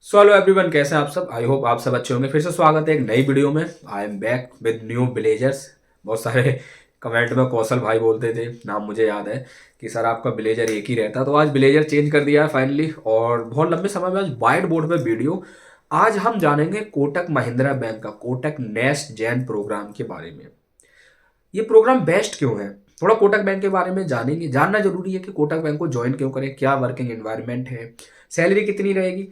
So hello everyone, कैसे हैं आप सब। आई होप आप सब अच्छे होंगे। फिर से स्वागत है एक नई वीडियो में। I am back with new villagers. बहुत सारे कमेंट में कौशल भाई बोलते थे, नाम मुझे याद है, कि सर आपका विलेजर एक ही रहता। तो आज विलेजर चेंज कर दिया है फाइनली, और बहुत लंबे समय में आज वाइट बोर्ड पे वीडियो। आज हम जानेंगे कोटक महिंद्रा बैंक का कोटक नेस्ट जेन प्रोग्राम के बारे में। ये प्रोग्राम बेस्ट क्यों है, थोड़ा कोटक बैंक के बारे में जानेंगे। जानना जरूरी है कि कोटक बैंक को ज्वाइन क्यों करें, क्या वर्किंग एनवायरनमेंट है, सैलरी कितनी रहेगी,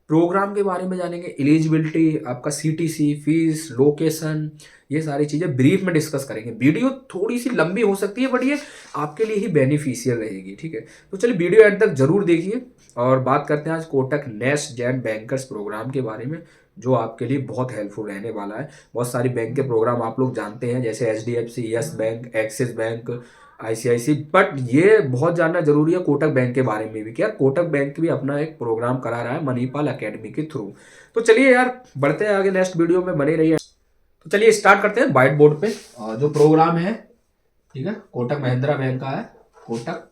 प्रोग्राम के बारे में जानेंगे, एलिजिबिलिटी, आपका सीटीसी, फीस, लोकेशन, ये सारी चीज़ें ब्रीफ में डिस्कस करेंगे। वीडियो थोड़ी सी लंबी हो सकती है, बट ये आपके लिए ही बेनिफिशियल रहेगी, ठीक है। तो चलिए वीडियो एंड तक जरूर देखिए, और बात करते हैं आज कोटक नेस्ट जेन बैंकर्स प्रोग्राम के बारे में, जो आपके लिए बहुत हेल्पफुल रहने वाला है। बहुत सारी बैंक के प्रोग्राम आप लोग जानते हैं, जैसे HDFC, yes bank, axis bank, ICICI, but ये बहुत जानना जरूरी है कोटक बैंक के बारे में भी, कि यार कोटक बैंक भी अपना एक प्रोग्राम करा रहा है मणिपाल अकेडमी के थ्रू। तो चलिए यार बढ़ते हैं आगे, नेक्स्ट वीडियो में बने रहिए। तो चलिए स्टार्ट करते हैं व्हाइट बोर्ड पे। जो प्रोग्राम है, ठीक है, कोटक महिंद्रा बैंक का है। कोटक,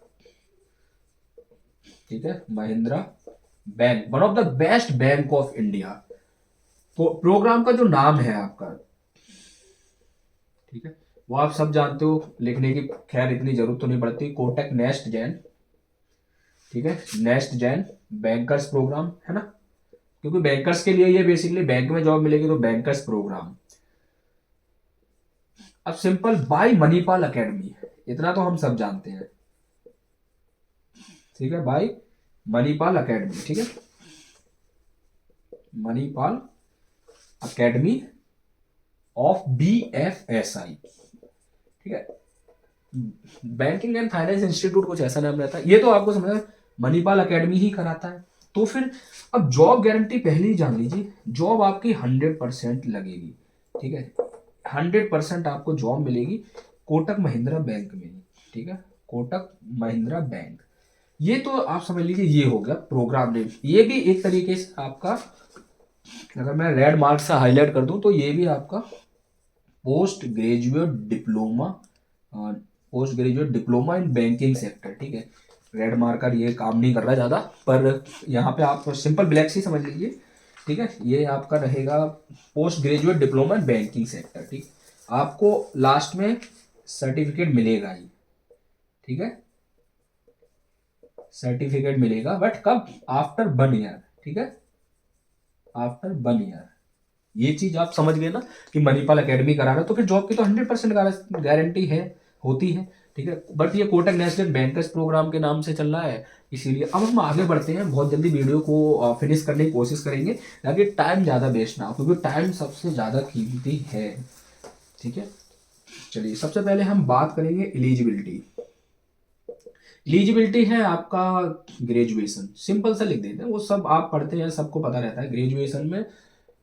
ठीक है, Mahindra bank, one of the best bank of India. तो प्रोग्राम का जो नाम है आपका, ठीक है, वो आप सब जानते हो, लिखने की खैर इतनी जरूरत तो नहीं पड़ती। कोटक नेस्ट जेन, ठीक है, नेस्ट जेन बैंकर्स प्रोग्राम है ना, क्योंकि बैंकर्स के लिए ये बेसिकली बैंक में जॉब मिलेगी, तो बैंकर्स प्रोग्राम। अब सिंपल बाय मणिपाल अकेडमी, इतना तो हम सब जानते हैं, ठीक है, बाय मणिपाल अकेडमी, ठीक है, मणिपाल अकेडमी ऑफ BFSI, ठीक है। बैंकिंग एंड फाइनेंस इंस्टीट्यूट कुछ ऐसा नाम रहता है, ये तो आपको समझना, मणिपाल अकेडमी ही कराता है। तो फिर अब जॉब गारंटी पहले ही जान लीजिए, जॉब आपकी 100% लगेगी, ठीक है, 100% आपको जॉब मिलेगी कोटक महिंद्रा बैंक में ही, ठीक है, कोटक महिंद्रा बैंक। ये तो आप समझ लीजिए, ये हो गया प्रोग्राम नेम। ये भी एक तरीके से आपका, अगर मैं रेड मार्क से हाईलाइट कर दूं, तो ये भी आपका post graduate diploma, post graduate diploma in banking sector, ठीक है। रेड मार्कर ये काम नहीं कर रहा ज़्यादा, पर यहाँ पे आप सिंपल ब्लैक सी समझ लीजिए, ठीक है। ये आपका रहेगा post graduate diploma in banking sector, ठीक। आपको लास्ट में सर्टिफिकेट मिलेगा ही, ठीक है, सर्टिफिकेट मिलेगा, बट कब? आफ्टर 1 ईयर, ठीक है, आफ्टर 1 ईयर। ये चीज आप समझ गए ना, कि मणिपाल अकेडमी करा रहा है, तो फिर जॉब की तो 100% गारंटी है, होती है, ठीक है। बट ये कोटक नेशनल बैंकर्स प्रोग्राम के नाम से चल रहा है, इसीलिए। अब हम आगे बढ़ते हैं, बहुत जल्दी वीडियो को फिनिश करने की कोशिश करेंगे, ताकि टाइम ज़्यादा वेस्ट ना हो, क्योंकि टाइम सबसे ज़्यादा कीमती है, ठीक है। चलिए सबसे पहले हम बात करेंगे एलिजिबिलिटी। एलिजिबिलिटी है आपका ग्रेजुएशन, सिंपल सा लिख देते हैं, वो सब आप पढ़ते हैं, सबको पता रहता है ग्रेजुएशन में,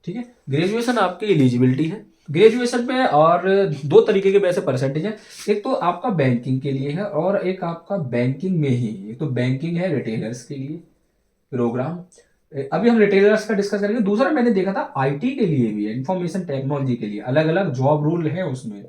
ठीक है। ग्रेजुएशन आपकी एलिजिबिलिटी है ग्रेजुएशन में, और दो तरीके के वैसे परसेंटेज है। एक तो आपका बैंकिंग के लिए है, और एक आपका बैंकिंग में ही, एक तो बैंकिंग है रिटेलर्स के लिए प्रोग्राम। अभी हम रिटेलर्स का डिस्कस करेंगे। दूसरा मैंने देखा था IT के लिए भी है, इंफॉर्मेशन टेक्नोलॉजी के लिए अलग अलग जॉब रूल है उसमें,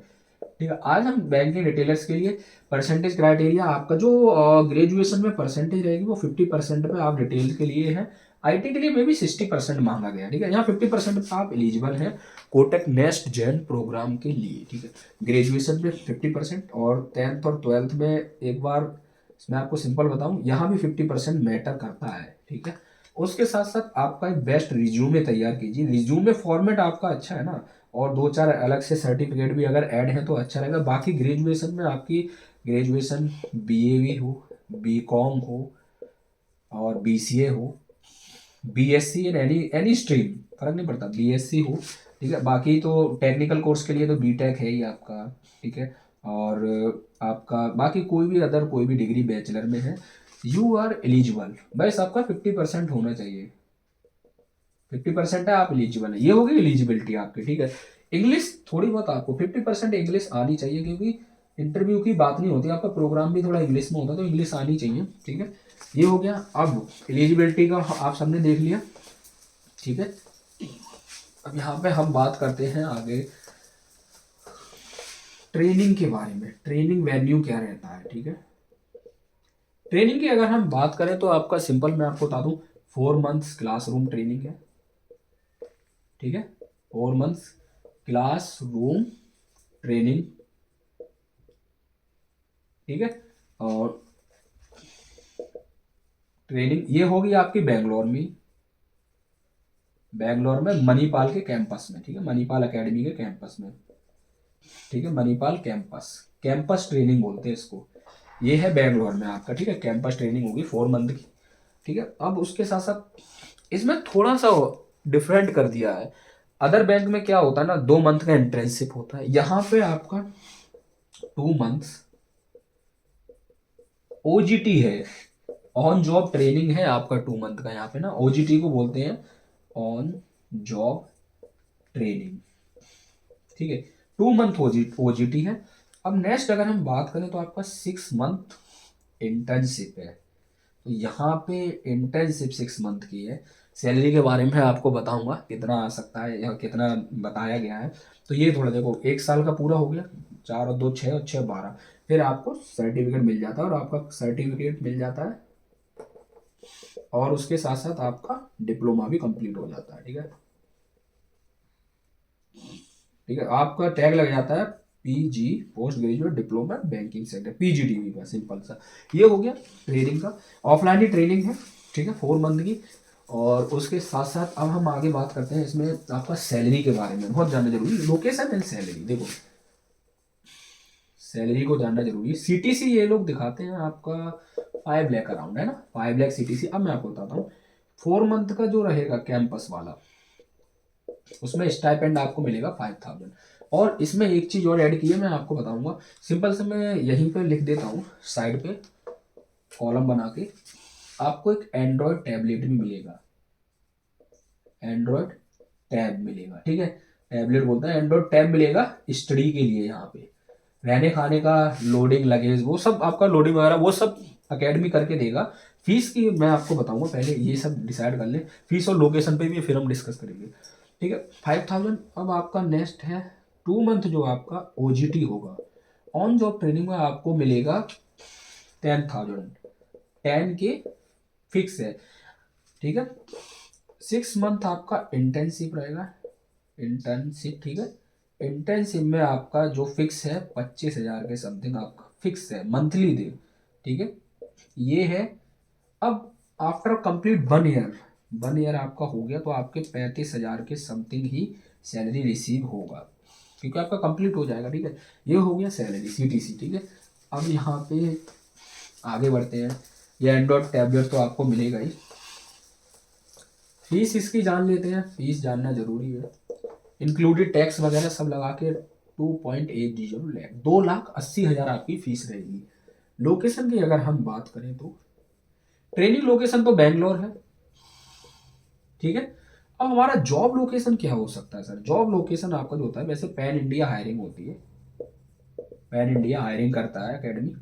ठीक है। आज हम बैंकिंग रिटेलर्स के लिए परसेंटेज क्राइटेरिया, आपका जो ग्रेजुएशन में परसेंटेज रहेगी वो 50% पे आप डिटेल के लिए है। IT के लिए में भी 60% मांगा गया, ठीक है। यहाँ 50% पे आप एलिजिबल हैं कोटक नेस्ट जेन प्रोग्राम के लिए, ठीक है। ग्रेजुएशन में 50%, और 10th और 12th में, एक बार मैं आपको सिंपल बताऊं, यहाँ भी 50% मैटर करता है, ठीक है। उसके साथ साथ आपका एक बेस्ट रिज्यूमे तैयार कीजिए। रिज्यूमे फॉर्मेट आपका अच्छा है ना, और 2-4 अलग से सर्टिफिकेट भी अगर ऐड है तो अच्छा रहेगा। बाकी ग्रेजुएशन में आपकी ग्रेजुएशन BA हो, BCom हो, और BCA हो, BSc in any any stream, फर्क नहीं पड़ता, BSc हो, ठीक है। बाकी तो टेक्निकल कोर्स के लिए तो BTech है ही आपका, ठीक है। और आपका बाकी कोई भी अदर कोई भी डिग्री बैचलर में है, यू आर एलिजिबल। बस आपका 50% होना चाहिए, 50% है, आप एलिजिबल है, ये होगी एलिजिबिलिटी आपकी, ठीक है। इंग्लिश थोड़ी बहुत आपको 50% इंग्लिश आनी चाहिए, क्योंकि इंटरव्यू की बात नहीं होती, आपका प्रोग्राम भी थोड़ा इंग्लिश में होता है, तो इंग्लिश आनी चाहिए, ठीक है। ये हो गया। अब एलिजिबिलिटी का आप सबने देख लिया, ठीक है। अब यहाँ पे हम बात करते हैं आगे ट्रेनिंग के बारे में। ट्रेनिंग वैल्यू क्या रहता है, ठीक है। ट्रेनिंग की अगर हम बात करें, तो आपका सिंपल मैं आपको बता दूं, 4 मंथ्स क्लासरूम ट्रेनिंग है, ठीक है, 4 मंथ्स क्लास रूम ट्रेनिंग, ठीक है। और ट्रेनिंग ये होगी आपकी बेंगलोर में मणिपाल के कैंपस में, ठीक है, मणिपाल एकेडमी के कैंपस में, ठीक है, मणिपाल कैंपस, कैंपस ट्रेनिंग बोलते हैं इसको। ये है बेंगलोर में आपका, ठीक है, कैंपस ट्रेनिंग होगी 4 मंथ की, ठीक है। अब उसके साथ साथ इसमें थोड़ा सा डिफरेंट कर दिया है। अदर बैंक में क्या होता है ना, 2 मंथ का इंटर्नशिप होता है, यहाँ पे आपका 2 मंथ्स ओजीटी है, ऑन जॉब ट्रेनिंग है आपका 2 मंथ का। यहाँ पे ना ओजीटी को बोलते हैं ऑन जॉब ट्रेनिंग, ठीक है, 2 मंथ ओजीटी है। अब नेक्स्ट अगर हम बात करें तो आपका 6 मंथ इंटर्नशिप है। तो यहाँ पे इंटर्नशिप 6 मंथ की है। सैलरी के बारे में आपको बताऊंगा कितना आ सकता है या कितना बताया गया है। तो ये थोड़ा देखो, 1 साल का पूरा हो गया, 4 और 2 6 और 6 12, फिर आपको सर्टिफिकेट मिल जाता है, और आपका सर्टिफिकेट मिल जाता है और उसके साथ साथ आपका डिप्लोमा भी कंप्लीट हो जाता है, ठीक है, ठीक है। आपका टैग लग जाता है PG, post graduate diploma banking sector, PGDB का, सिंपल सा। ये हो गया ट्रेनिंग का, ऑफलाइन ही ट्रेनिंग है, ठीक है, 4 मंथ की। और उसके साथ साथ अब हम आगे बात करते हैं इसमें आपका सैलरी के बारे में, बहुत जानना जरूरी, लोकेशन एंड सैलरी। देखो, सैलरी को जानना जरूरी है। सीटीसी ये लोग दिखाते हैं आपका 5 लाख अराउंड, है ना, 5 लाख सीटीसी। अब मैं आपको बताता हूँ 4 मंथ का जो रहेगा कैंपस वाला, उसमें स्टाइपेंड आपको मिलेगा 5000। और इसमें एक चीज और ऐड की है, मैं आपको बताऊंगा, सिंपल से मैं यहीं पे लिख देता हूँ साइड पे कॉलम बना के, आपको एक एंड्रॉयड टैबलेट भी मिलेगा, एंड्रॉयड टैब मिलेगा, ठीक है, टैबलेट बोलते हैं, एंड्रॉयड टैब मिलेगा स्टडी के लिए। यहाँ पे रहने खाने का, लोडिंग लगेज, वो सब आपका लोडिंग वगैरह वो सब अकेडमी करके देगा। फीस की मैं आपको बताऊंगा, पहले ये सब डिसाइड कर ले, फीस और लोकेशन पे भी फिर हम डिस्कस करेंगे, ठीक है। 5000। अब आपका नेक्स्ट है 2 मंथ जो आपका ओजीटी होगा, ऑन जॉब ट्रेनिंग में आपको मिलेगा 10,000, 10 के फिक्स है, ठीक है। 6 मंथ आपका इंटर्नशिप रहेगा, इंटर्नशिप, ठीक है। इंटर्नशिप में आपका जो फिक्स है 25,000 के समथिंग आपका फिक्स है मंथली दे, ठीक है, ये है। अब आफ्टर कंप्लीट 1 ईयर, 1 ईयर आपका हो गया तो आपके 35,000 के समथिंग ही सैलरी रिसीव होगा, क्योंकि आपका कंप्लीट हो जाएगा, ठीक है। ये हो गया सैलरी सीटीसी, ठीक है। अब यहाँ पे आगे बढ़ते हैं, ये एंड्रॉयड टैबलेट तो आपको मिलेगा ही। फीस इसकी जान लेते हैं, फीस जानना जरूरी है, इंक्लूडेड टैक्स वगैरह सब लगा के 2.80 लाख, 2,80,000 आपकी फीस रहेगी। लोकेशन की अगर हम बात करें तो ट्रेनिंग लोकेशन तो बेंगलोर है, ठीक है। अब हमारा जॉब लोकेशन क्या हो सकता है सर? जॉब लोकेशन आपका जो होता है, वैसे पैन इंडिया हायरिंग होती है, पैन इंडिया हायरिंग करता है academy,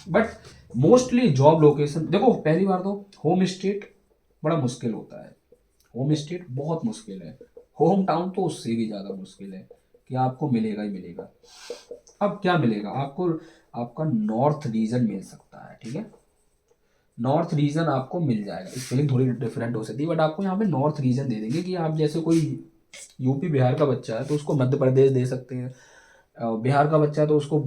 but mostly job location देखो, पहली बार तो होम स्टेट बड़ा मुश्किल होता है, होम स्टेट बहुत मुश्किल है, होम टाउन तो उससे भी ज़्यादा मुश्किल है कि आपको मिलेगा ही मिलेगा। अब क्या मिलेगा आपको? आपका नॉर्थ रीजन मिल सकता है, ठीक है, नॉर्थ रीजन आपको मिल जाएगा। स्पेलिंग थोड़ी डिफरेंट हो सकती है, बट आपको यहाँ पे नॉर्थ रीजन दे देंगे कि आप जैसे कोई यूपी बिहार का बच्चा है तो उसको मध्य प्रदेश दे सकते हैं, बिहार का बच्चा है तो उसको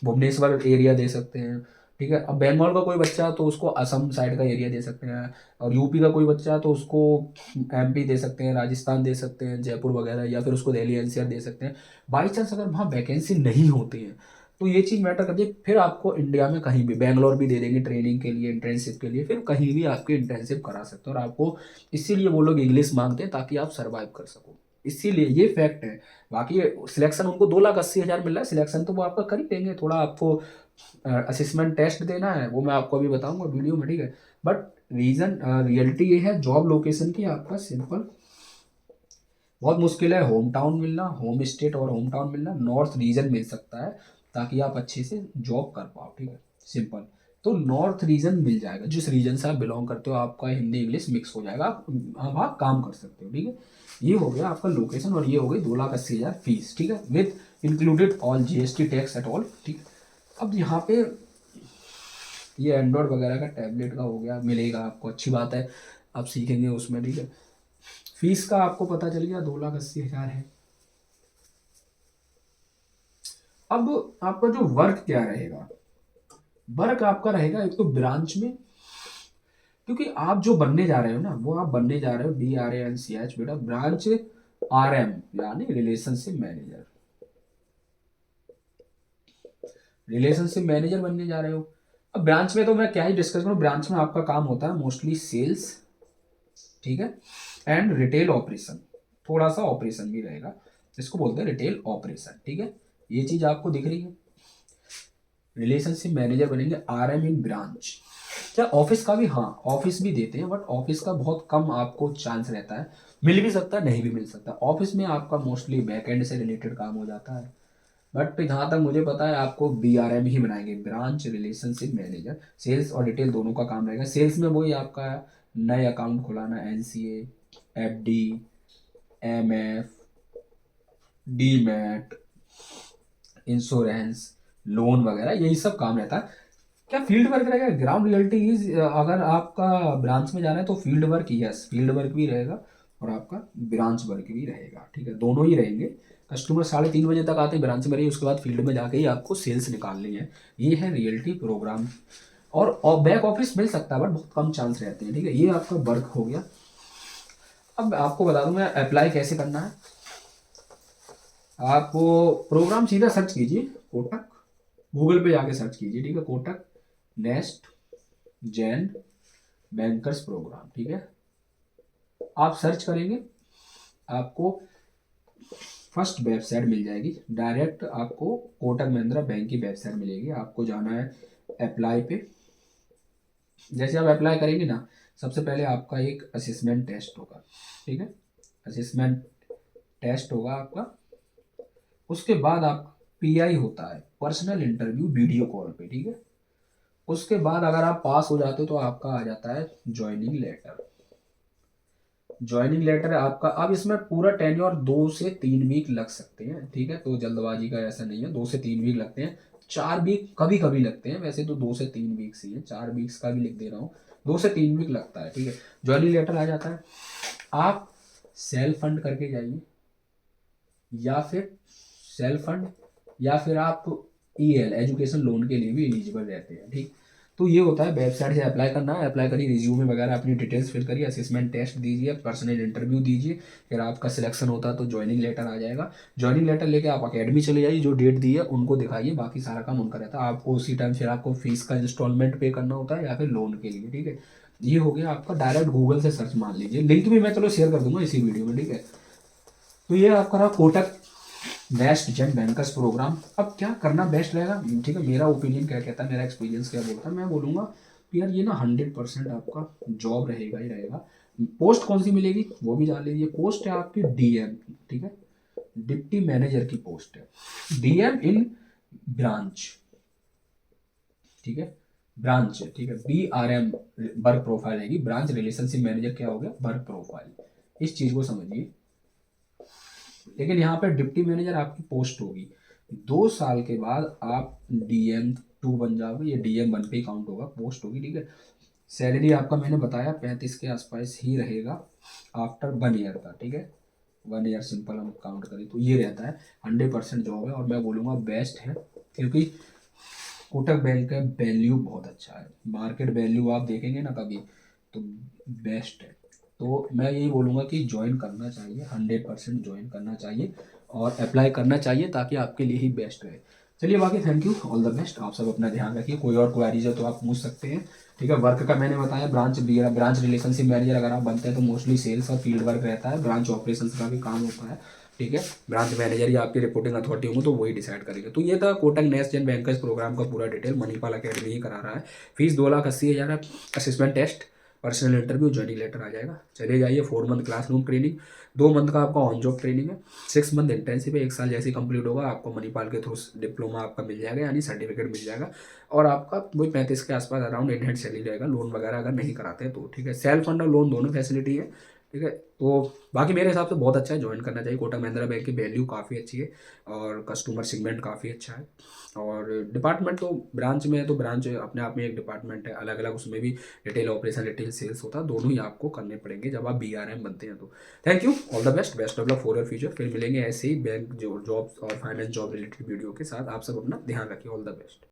भुवनेश्वर एरिया दे सकते हैं, ठीक है। अब बंगाल का कोई बच्चा है तो उसको असम साइड का एरिया दे सकते हैं, और यूपी का कोई बच्चा है तो उसको एमपी दे सकते हैं, राजस्थान दे सकते हैं, जयपुर वगैरह, या फिर उसको दिल्ली एनसीआर दे सकते हैं। बाई चांस अगर वहाँ वैकेंसी नहीं होती है तो ये चीज़ मैटर करती है, फिर आपको इंडिया में कहीं भी, बेंगलोर भी दे देंगे ट्रेनिंग के लिए, इंटर्नशिप के लिए, फिर कहीं भी आपकी इंटर्नशिप करा सकते हो। और आपको इसीलिए वो लोग इंग्लिश मांगते हैं ताकि आप सर्वाइव कर सको, इसीलिए ये फैक्ट है। बाकी सिलेक्शन उनको 2,80,000 मिल रहा है, सिलेक्शन तो वो आपका कर ही देंगे, थोड़ा आपको असेसमेंट टेस्ट देना है, वो मैं आपको अभी बताऊंगा वीडियो में, ठीक है। बट रीजन रियलिटी ये है जॉब लोकेशन की, आपका सिंपल बहुत मुश्किल है होम टाउन मिलना, होम स्टेट और होम टाउन मिलना, नॉर्थ रीजन मिल सकता है ताकि आप अच्छे से जॉब कर पाओ, ठीक है, सिंपल। तो नॉर्थ रीजन मिल जाएगा, जिस रीजन से आप बिलोंग करते हो, आपका हिंदी इंग्लिश मिक्स हो जाएगा, आप वहाँ काम कर सकते हो, ठीक है। ये हो गया आपका लोकेशन, और ये हो गई 2,80,000 फीस, ठीक है, with included all GST tax at all, ठीक। अब यहाँ पे ये एंड्रॉयड वगैरह का टैबलेट का हो गया, मिलेगा आपको, अच्छी बात है, आप सीखेंगे उसमें, ठीक है। फीस का आपको पता चल गया 2,80,000 है। अब आपका जो वर्क क्या रहेगा, वर्क आपका रहेगा एक तो ब्रांच में, क्योंकि आप जो बनने जा रहे हो ना, वो आप बनने जा रहे हो BRANCH बेटा, ब्रांच RM यानी रिलेशनशिप मैनेजर, रिलेशनशिप मैनेजर बनने जा रहे हो। अब ब्रांच में तो मैं क्या ही डिस्कस करूँ, ब्रांच में आपका काम होता है मोस्टली सेल्स, ठीक है, एंड रिटेल ऑपरेशन, थोड़ा सा ऑपरेशन भी रहेगा, इसको बोलते हैं रिटेल ऑपरेशन, ठीक है। ये चीज आपको दिख रही है, रिलेशनशिप मैनेजर बनेंगे RM इन ब्रांच। क्या ऑफिस का भी, हाँ ऑफिस भी देते हैं, बट ऑफिस का बहुत कम आपको चांस रहता है, मिल भी सकता है नहीं भी मिल सकता। ऑफिस में आपका मोस्टली बैकएंड से रिलेटेड काम हो जाता है, बट जहाँ तक मुझे पता है आपको BRM ही बनाएंगे, ब्रांच रिलेशनशिप मैनेजर। सेल्स और रिटेल दोनों का काम रहेगा। सेल्स में वही आपका नए अकाउंट खुलाना, NCA, FD, MF, demat, insurance, loan वगैरह, यही सब काम रहता है। क्या फील्ड वर्क रहेगा, ग्राउंड रियलिटी इज, अगर आपका ब्रांच में जाना है तो field work, yes field work भी रहेगा और आपका ब्रांच वर्क भी रहेगा, ठीक है, दोनों ही रहेंगे। कस्टमर 3:30 बजे तक आते हैं, ब्रांच में रहिए, उसके बाद फील्ड में जाके ही आपको सेल्स निकालनी है। ये है रियलिटी प्रोग्राम। और बैक ऑफिस मिल सकता है बट बहुत कम चांस रहते हैं, ठीक है। ये आपका वर्क हो गया। अब आपको बता दूं मैं अप्लाई कैसे करना है। आप प्रोग्राम सीधा सर्च कीजिए, कोटक, गूगल पे जाके सर्च कीजिए, ठीक है, Kotak next gen bankers program, ठीक है। आप सर्च करेंगे, आपको फर्स्ट वेबसाइट मिल जाएगी, डायरेक्ट आपको कोटक महिंद्रा बैंक की वेबसाइट मिलेगी। आपको जाना है अप्लाई पे। जैसे आप अप्लाई करेंगे ना, सबसे पहले आपका एक असेसमेंट टेस्ट होगा, ठीक है, असेसमेंट टेस्ट होगा आपका। उसके बाद आप PI होता है, पर्सनल इंटरव्यू वीडियो कॉल पे, ठीक है। उसके बाद अगर आप पास हो जाते हो तो आपका आ जाता है ज्वाइनिंग लेटर। ज्वाइनिंग लेटर है आपका। अब इसमें पूरा टेन्योर 2 से 3 वीक लग सकते हैं, ठीक है, तो जल्दबाजी का ऐसा नहीं है, 2 से 3 वीक लगते हैं, 4 वीक कभी कभी लगते हैं, वैसे तो 2 से 3 वीक्स ही है, 4 वीक्स का भी लिख दे रहा हूँ, 2 से 3 वीक लगता है, ठीक है। ज्वाइनिंग लेटर आ जाता है, आप सेल्फ फंड करके जाइए, या फिर सेल्फ फंड, या फिर आप EL एजुकेशन लोन के लिए भी एलिजिबल रहते हैं, ठीक। तो ये होता है, वेबसाइट से अप्लाई करना है, अप्लाई करिए, रिज्यूमे वगैरह अपनी डिटेल्स फिल करिए, असेसमेंट टेस्ट दीजिए, पर्सनल इंटरव्यू दीजिए, फिर आपका सिलेक्शन होता है तो ज्वाइनिंग लेटर आ जाएगा। ज्वाइनिंग लेटर लेके आप अकेडमी चले जाइए, जो डेट दी है उनको दिखाइए, बाकी सारा काम उनका रहता है। आपको उसी टाइम फिर आपको फीस का इंस्टॉलमेंट पे करना होता है या फिर लोन के लिए, ठीक है। ये हो गया आपका, डायरेक्ट गूगल से सर्च मार लीजिए, लिंक भी मैं चलो शेयर कर दूंगा इसी वीडियो में, ठीक है। तो ये आपका रहा कोटक बेस्ट जन बैंकर्स प्रोग्राम। अब क्या करना बेस्ट रहेगा, ठीक है, मेरा ओपिनियन क्या कहता है, मेरा एक्सपीरियंस क्या बोलता है, मैं बोलूँगा कि यार ये ना 100% आपका जॉब रहेगा ही रहेगा। पोस्ट कौन सी मिलेगी वो भी जान लीजिए। पोस्ट है आपकी DM, ठीक है, डिप्टी मैनेजर की पोस्ट है, DM इन ब्रांच, ठीक है, ब्रांच है, ठीक है, BRM वर्क प्रोफाइल रहेगी, ब्रांच रिलेशनशिप मैनेजर क्या हो गया, वर्क प्रोफाइल, इस चीज़ को समझिए। लेकिन यहाँ पे डिप्टी मैनेजर आपकी पोस्ट होगी, 2 साल के बाद आप DM2 बन जाओगे, ये DM1 पे काउंट होगा, पोस्ट होगी, ठीक है। सैलरी आपका मैंने बताया 35 के आसपास ही रहेगा आफ्टर 1 ईयर का, ठीक है, 1 ईयर सिंपल हम काउंट करें तो ये रहता है। 100% जॉब है और मैं बोलूँगा बेस्ट है, क्योंकि कोटक बैंक का वैल्यू बहुत अच्छा है, मार्केट वैल्यू आप देखेंगे ना कभी तो बेस्ट है। तो मैं यही बोलूँगा कि ज्वाइन करना चाहिए, 100% ज्वाइन करना चाहिए और अप्लाई करना चाहिए, ताकि आपके लिए ही बेस्ट रहे। चलिए बाकी thank you, all the best, आप सब अपना ध्यान रखिए। कोई और क्वेरीज है तो आप पूछ सकते हैं, ठीक है। वर्क का मैंने बताया, ब्रांच रिलेशनशिप मैनेजर अगर आप बनते हैं तो मोस्टली सेल्स और फील्ड वर्क रहता है, ब्रांच ऑपरेशन का भी काम होता है, ठीक है। ब्रांच मैनेजर या आपकी रिपोर्टिंग अथॉरिटी होंगे तो वही डिसाइड करेंगे। तो ये था कोटक नेस्ट जन बैंकर्स प्रोग्राम का पूरा डिटेल, मणिपाल अकेडमी ही करा रहा है। फीस 2,80,000 है, assessment test, personal interview, joining letter आ जाएगा। चले जाइए, 4 मंथ क्लासरूम ट्रेनिंग, 2 मंथ का आपका ऑन जॉब ट्रेनिंग है, 6 मंथ इंटर्नशिप है, 1 साल जैसे कंप्लीट होगा आपको मणिपाल के थ्रू डिप्लोमा आपका मिल जाएगा, यानी सर्टिफिकेट मिल जाएगा। और आपका वही 35 के आसपास अराउंड इन हैंड सैलरी रहेगा, लोन वगैरह अगर नहीं कराते तो, ठीक है। सेल्फ फंड और लोन दोनों फैसिलिटी है, ठीक है। तो बाकी मेरे हिसाब से बहुत अच्छा है, ज्वाइन करना चाहिए। कोटक महिंद्रा बैंक की वैल्यू काफ़ी अच्छी है और कस्टमर सेगमेंट काफ़ी अच्छा है। और डिपार्टमेंट तो ब्रांच में है, तो ब्रांच अपने आप में एक डिपार्टमेंट है अलग अलग, उसमें भी रिटेल ऑपरेशन रिटेल सेल्स होता है, दोनों ही आपको करने पड़ेंगे जब आप BRM बनते हैं तो। Thank you, all the best, best of luck for your future. फिर मिलेंगे ऐसे ही बैंक जो जॉब्स और फाइनेंस जॉब रिलेटेड वीडियो के साथ। आप सब अपना ध्यान रखिए, ऑल द बेस्ट।